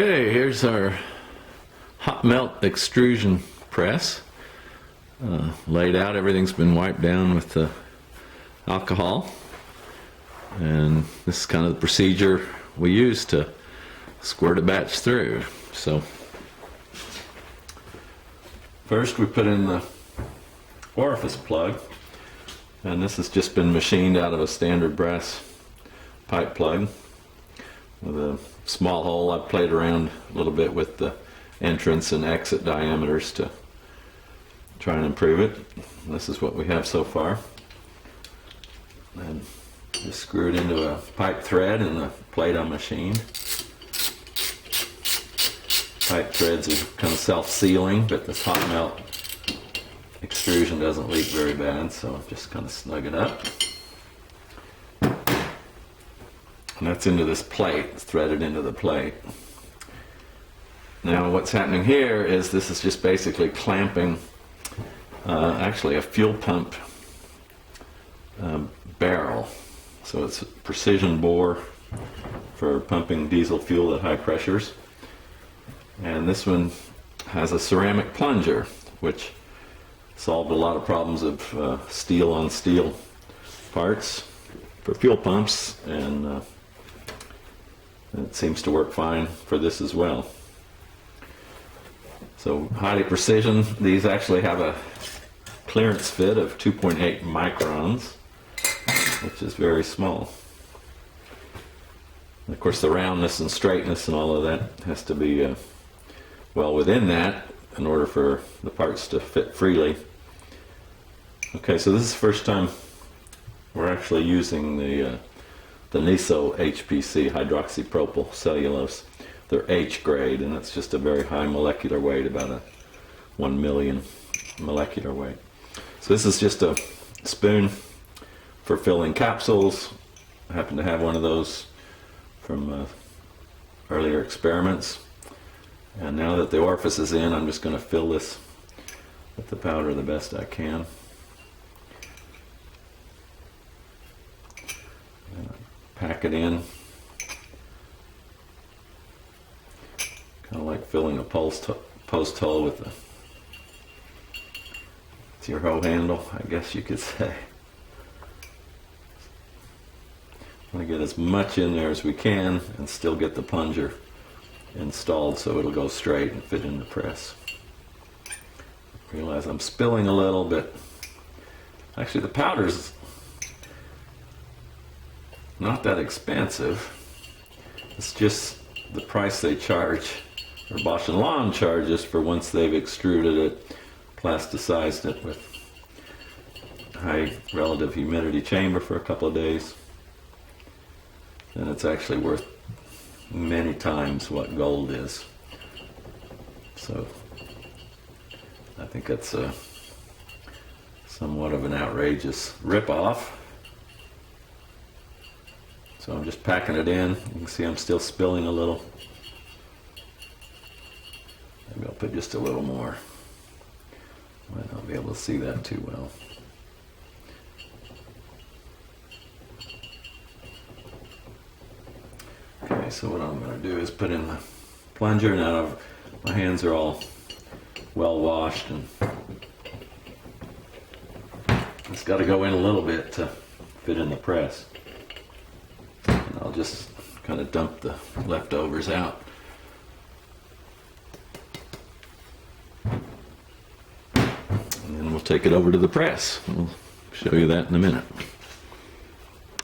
Okay, here's our hot melt extrusion press. Laid out, everything's been wiped down with the alcohol. And this is kind of the procedure we use to squirt a batch through. So first we put in the orifice plug, and this has just been machined out of a standard brass pipe plug with a small hole. I've played around a little bit with the entrance and exit diameters to try and improve it. This is what we have so far. And just screw it into a pipe thread in the plate I machined. Pipe threads are kind of self-sealing, but this hot melt extrusion doesn't leak very bad, so just kind of snug it up. And that's into this plate, it's threaded into the plate. Now what's happening here is this is just basically clamping actually a fuel pump barrel. So it's a precision bore for pumping diesel fuel at high pressures. And this one has a ceramic plunger, which solved a lot of problems of steel on steel parts for fuel pumps, and it seems to work fine for this as well. So highly precision. These actually have a clearance fit of 2.8 microns, which is very small. And of course the roundness and straightness and all of that has to be well within that in order for the parts to fit freely. Okay, so this is the first time we're actually using the NISO HPC, hydroxypropyl cellulose. They're H grade, and it's just a very high molecular weight, about a 1 million molecular weight. So this is just a spoon for filling capsules. I happen to have one of those from earlier experiments. And now that the orifice is in, I'm just going to fill this with the powder the best I can. Pack it in, kind of like filling a post hole with your hoe handle, I guess you could say. I want to get as much in there as we can and still get the plunger installed so it'll go straight and fit in the press. Realize I'm spilling a little, but actually the powder's not that expensive. It's just the price they charge, or Bosch & Lomb charges, for once they've extruded it, plasticized it with high relative humidity chamber for a couple of days. And it's actually worth many times what gold is. So I think that's a somewhat of an outrageous ripoff. So I'm just packing it in. You can see I'm still spilling a little. Maybe I'll put just a little more. Might not be able to see that too well. Okay, so what I'm going to do is put in the plunger. Now my hands are all well washed, and it's got to go in a little bit to fit in the press. I'll just kind of dump the leftovers out. And then we'll take it over to the press. We'll show you that in a minute.